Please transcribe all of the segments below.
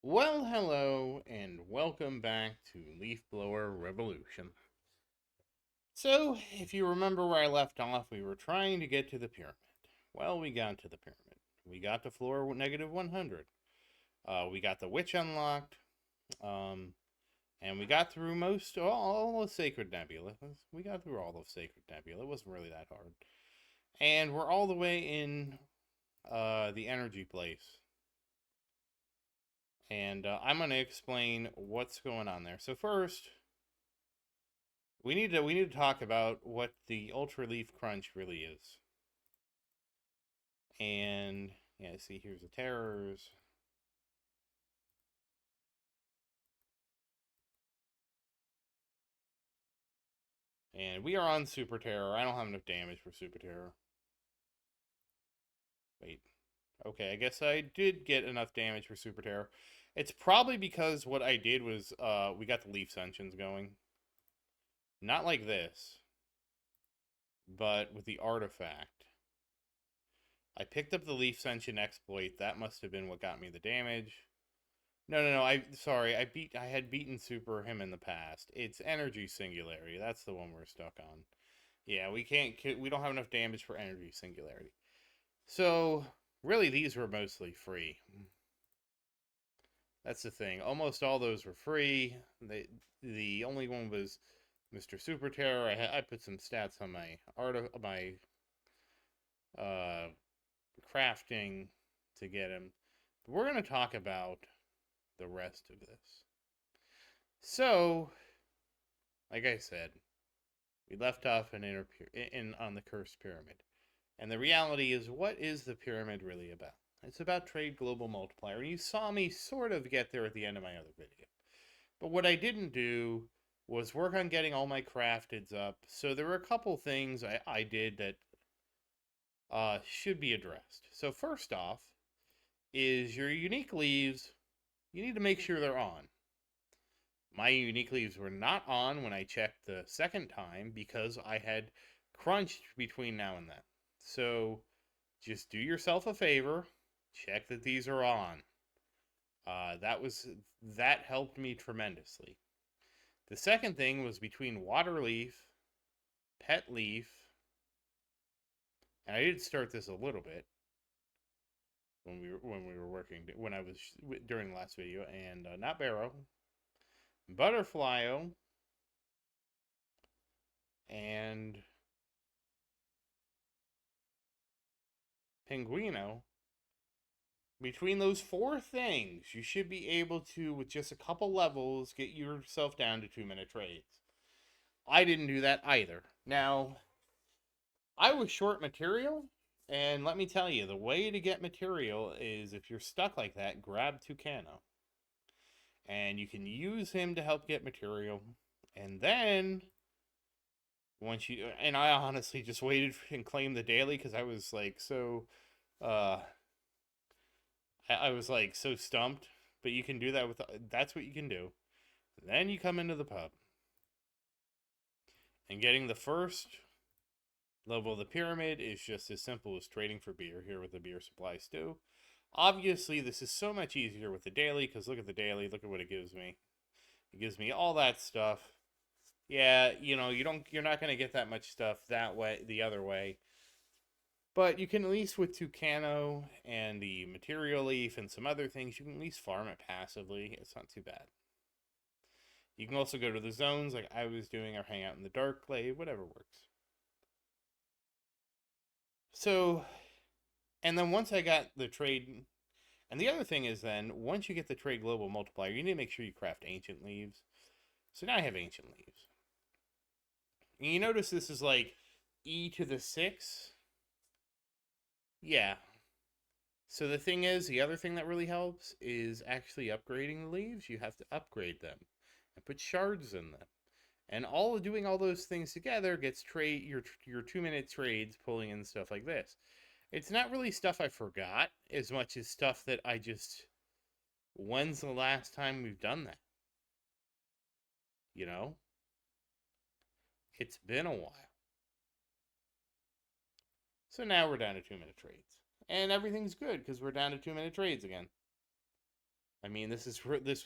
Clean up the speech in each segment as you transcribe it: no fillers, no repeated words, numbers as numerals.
Well, hello, and welcome back to Leaf Blower Revolution. So, if you remember where I left off, we were trying to get to the pyramid. Well, we got to the pyramid. We got to floor negative 100. We got the witch unlocked, um, and we got through all of Sacred Nebula. We got through all of Sacred Nebula. It wasn't really that hard. And we're all the way in the energy place. And I'm going to explain what's going on there. So first, we need to talk about what the Ultra Leaf Crunch really is. And yeah, see, here's the terrors. And we are on Super Terror. I don't have enough damage for Super Terror. Wait. Okay, I guess I did get enough damage for Super Terror. It's probably because what I did was we got the Leaf Ascensions going. Not like this, but with the artifact. I picked up the Leaf Ascension exploit. That must have been what got me the damage. No. I had beaten Super him in the past. It's Energy Singularity. That's the one we're stuck on. Yeah, we can't. We don't have enough damage for Energy Singularity. So really, these were mostly free. That's the thing. Almost all those were free. The only one was Mr. Super Terror. I put some stats on my uh, crafting to get him. But we're gonna talk about the rest of this. So, like I said, we left off on the cursed pyramid. And the reality is, what is the pyramid really about? It's about trade global multiplier. And you saw me sort of get there at the end of my other video. But what I didn't do was work on getting all my crafteds up. So there were a couple things I did that should be addressed. So first off is your unique leaves. You need to make sure they're on. My unique leaves were not on when I checked the second time because I had crunched between now and then. So just do yourself a favor, check that these are on. That helped me tremendously. The second thing was between water leaf, pet leaf, and I did start this a little bit when we were working when I was during the last video, and not barrow, butterflyo, and pinguino. Between those four things, you should be able to, with just a couple levels, get yourself down to 2-minute trades. I didn't do that either. Now, I was short material, and let me tell you, the way to get material is if you're stuck like that, grab Tucano. And you can use him to help get material. And then, and I honestly just waited and claimed the daily because I was like uh, I was like so stumped. But you can do that that's what you can do. Then you come into the pub. And getting the first level of the pyramid is just as simple as trading for beer here with the beer supply stew. Obviously, this is so much easier with the daily because look at the daily, look at what it gives me. It gives me all that stuff. Yeah, you're not going to get that much stuff that way the other way. But you can at least with Tucano and the material leaf and some other things, you can at least farm it passively. It's not too bad. You can also go to the zones like I was doing or hang out in the dark glade, whatever works. So, and then once I got the trade, and the other thing is then, once you get the trade global multiplier, you need to make sure you craft ancient leaves. So now I have ancient leaves. And you notice this is like e to the 6. Yeah. So the thing is, the other thing that really helps is actually upgrading the leaves. You have to upgrade them and put shards in them. And doing all those things together gets your 2-minute trades pulling in stuff like this. It's not really stuff I forgot as much as stuff that I just when's the last time we've done that? You know? It's been a while. So now we're down to 2-minute trades. And everything's good because we're down to 2-minute trades again. I mean, this is where the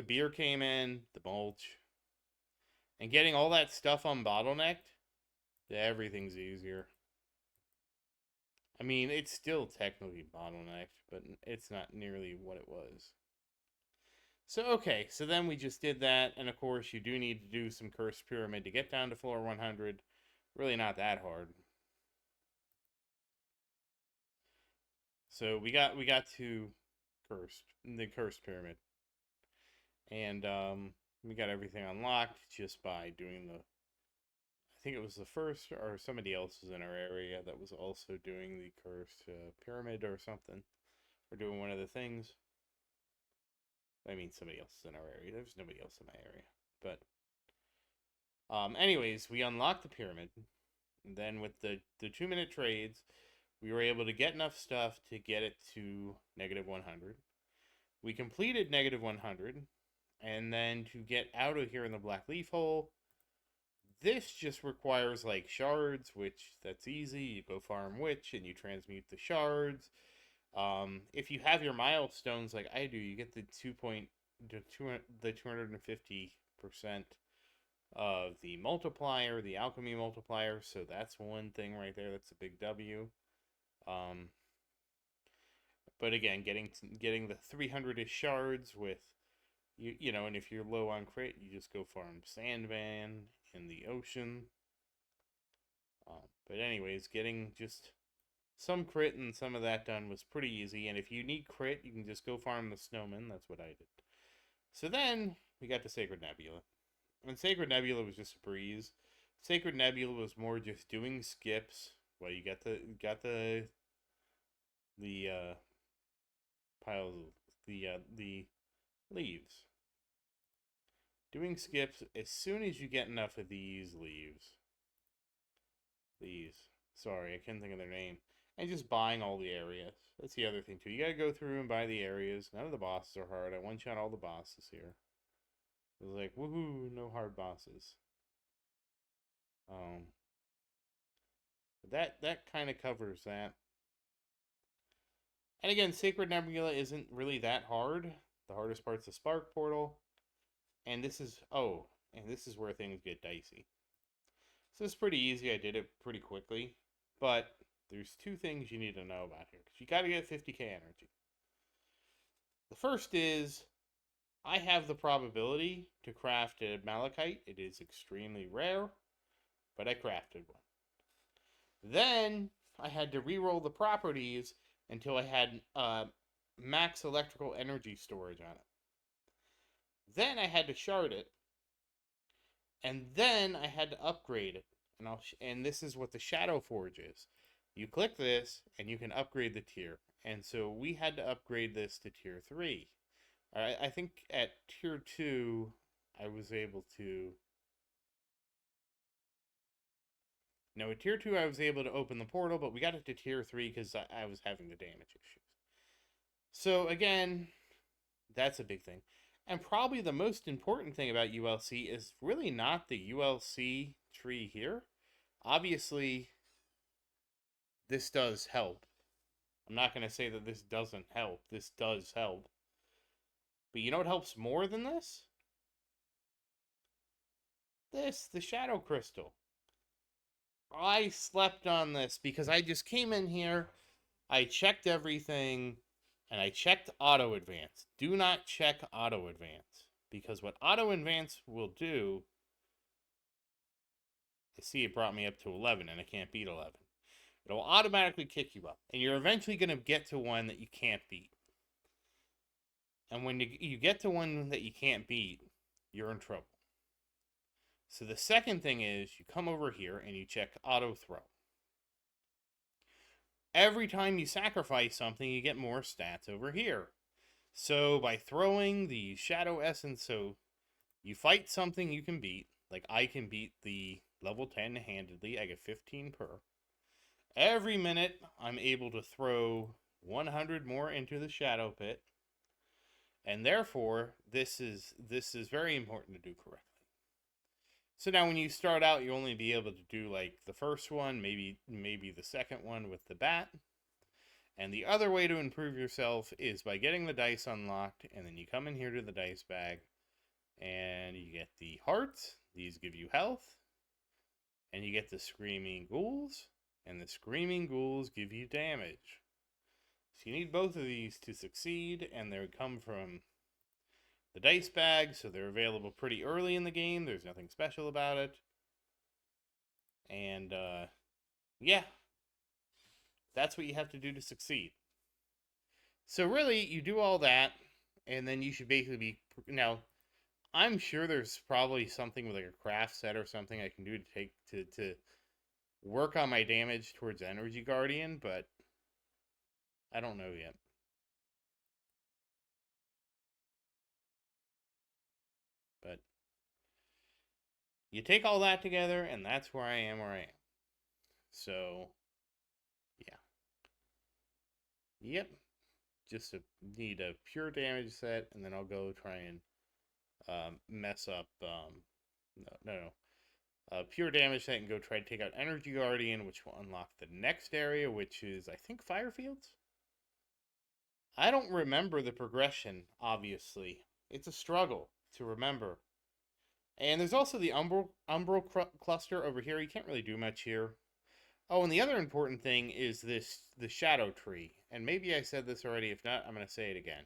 beer came in, the mulch, and getting all that stuff unbottlenecked. Everything's easier. I mean, it's still technically bottlenecked, but it's not nearly what it was. So, okay, so then we just did that, and of course, you do need to do some cursed pyramid to get down to floor 100. Really not that hard. So we got to the cursed pyramid, and we got everything unlocked just by doing the. I think it was the first, or somebody else was in our area that was also doing the cursed pyramid or something, or doing one of the things. I mean, somebody else is in our area. There's nobody else in my area, but anyways, we unlocked the pyramid. And then with the 2-minute trades, we were able to get enough stuff to get it to negative 100. We completed negative 100, and then to get out of here in the black leaf hole, this just requires like shards, which that's easy. You go farm witch and you transmute the shards. If you have your milestones like I do, you get the 250% of the multiplier, the alchemy multiplier. So that's one thing right there. That's a big W. But again, getting the 300-ish shards with you know, and if you're low on crit, you just go farm Sandman in the ocean. But anyways, getting just some crit and some of that done was pretty easy. And if you need crit, you can just go farm the snowman. That's what I did. So then we got to Sacred Nebula. And Sacred Nebula was just a breeze. Sacred Nebula was more just doing skips. Well, you got the piles of the leaves. Doing skips as soon as you get enough of these leaves. Sorry, I can't think of their name. And just buying all the areas. That's the other thing too. You gotta go through and buy the areas. None of the bosses are hard. I one-shot all the bosses here. It was like, woohoo, no hard bosses. But that kind of covers that. And again, Sacred Nebula isn't really that hard. The hardest part's the Spark Portal. And this is where things get dicey. So it's pretty easy. I did it pretty quickly. But there's two things you need to know about here. Because you got to get 50k energy. The first is, I have the probability to craft a malachite. It is extremely rare, but I crafted one. Then I had to re-roll the properties until I had max electrical energy storage on it. Then I had to shard it, and then I had to upgrade it. And this is what the Shadow Forge is. You click this, and you can upgrade the tier. And so we had to upgrade this to tier 3. I think at tier 2, I was able to... No, at tier 2, I was able to open the portal, but we got it to tier 3 because I was having the damage issues. So, again, that's a big thing. And probably the most important thing about ULC is really not the ULC tree here. Obviously, this does help. I'm not going to say that this doesn't help. This does help. But you know what helps more than this? The Shadow Crystal. I slept on this because I just came in here, I checked everything, and I checked auto advance. Do not check auto advance, because what auto advance will do, I see it brought me up to 11 and I can't beat 11. It'll automatically kick you up, and you're eventually going to get to one that you can't beat. And when you get to one that you can't beat, you're in trouble. So the second thing is, you come over here and you check auto throw. Every time you sacrifice something, you get more stats over here. So by throwing the Shadow Essence, so you fight something you can beat, like I can beat the level 10 handedly, I get 15 per. Every minute, I'm able to throw 100 more into the Shadow Pit, and therefore, this is very important to do correctly. So now when you start out, you'll only be able to do like the first one, maybe the second one with the bat. And the other way to improve yourself is by getting the dice unlocked, and then you come in here to the dice bag, and you get the hearts. These give you health. And you get the screaming ghouls, and the screaming ghouls give you damage. So you need both of these to succeed, and they come from the dice bag, so they're available pretty early in the game. There's nothing special about it. And, yeah. That's what you have to do to succeed. So really, you do all that, and then you should basically be... Now, I'm sure there's probably something with like a craft set or something I can do to work on my damage towards Energy Guardian, but I don't know yet. But you take all that together, and that's where I am. So, yeah. Yep. Just need a pure damage set, and then I'll go try and mess up. Pure damage set and go try to take out Energy Guardian, which will unlock the next area, which is, I think, Firefields? I don't remember the progression, obviously. It's a struggle to remember. And there's also the Umbral cluster over here. You can't really do much here. Oh, and the other important thing is the Shadow Tree. And maybe I said this already. If not, I'm going to say it again.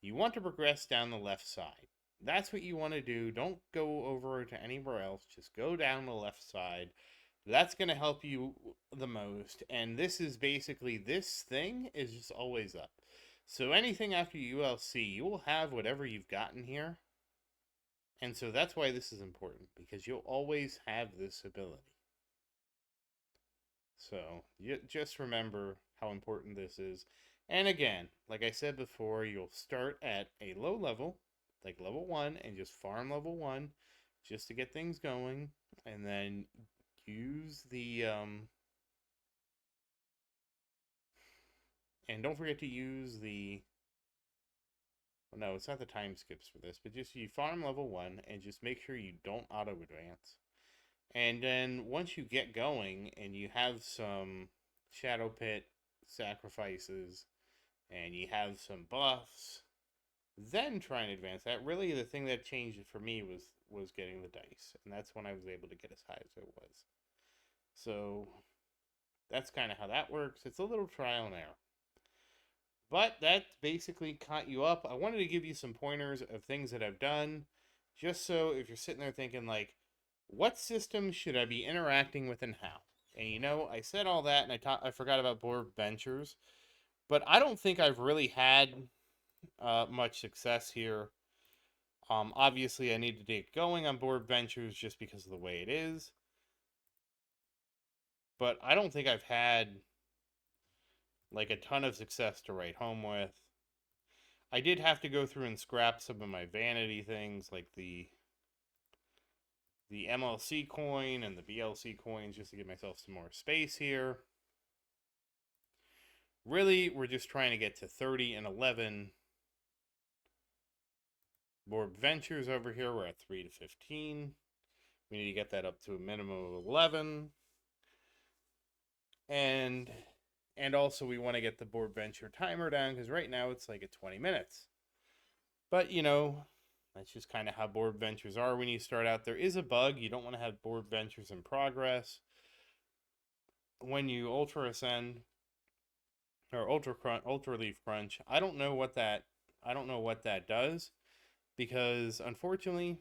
You want to progress down the left side. That's what you want to do. Don't go over to anywhere else. Just go down the left side. That's going to help you the most. And this is basically, this thing is just always up. So anything after ULC, you will have whatever you've gotten here. And so that's why this is important, because you'll always have this ability. So you just remember how important this is. And again, like I said before, you'll start at a low level, like level 1, and just farm level 1 just to get things going. And then use the... and don't forget to use the... Well, no, it's not the time skips for this, but just you farm level 1 and just make sure you don't auto-advance. And then once you get going and you have some Shadow Pit sacrifices and you have some buffs, then try and advance. That really, the thing that changed it for me was getting the dice. And that's when I was able to get as high as I was. So that's kind of how that works. It's a little trial and error. But that basically caught you up. I wanted to give you some pointers of things that I've done, just so if you're sitting there thinking, like, what systems should I be interacting with and how? And you know, I said all that, and I forgot about Borb Ventures, but I don't think I've really had much success here. Obviously, I need to get going on Borb Ventures just because of the way it is, but I don't think I've had like a ton of success to write home with. I did have to go through and scrap some of my vanity things, like the MLC coin and the BLC coins, just to give myself some more space here. Really, we're just trying to get to 30 and 11 Borb Ventures over here. We're at 3 to 15. We need to get that up to a minimum of 11. And also we want to get the Borb Venture timer down, because right now it's like at 20 minutes. But, you know, that's just kind of how Borb Ventures are when you start out. There is a bug. You don't want to have Borb Ventures in progress. When you Ultra Ascend or Ultra Leaf Crunch, I don't know what that does, because unfortunately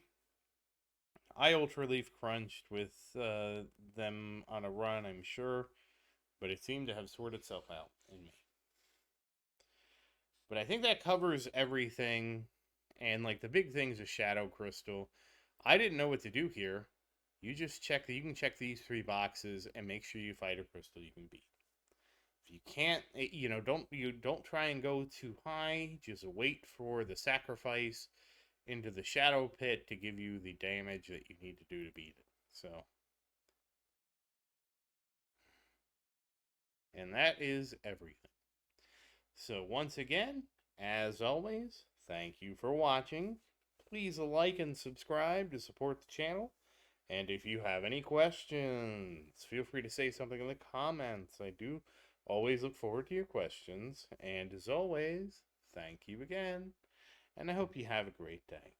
I Ultra Leaf crunched with them on a run, I'm sure, but it seemed to have sorted itself out in me. But I think that covers everything. And like the big things is Shadow Crystal. I didn't know what to do here. You just check that you can check these 3 boxes and make sure you fight a crystal you can beat. If you can't, you know, don't try and go too high. Just wait for the sacrifice into the Shadow Pit to give you the damage that you need to do to beat it. So, and that is everything. So once again, as always, thank you for watching. Please like and subscribe to support the channel. And if you have any questions, feel free to say something in the comments. I do Always look forward to your questions, and as always, thank you again, and I hope you have a great day.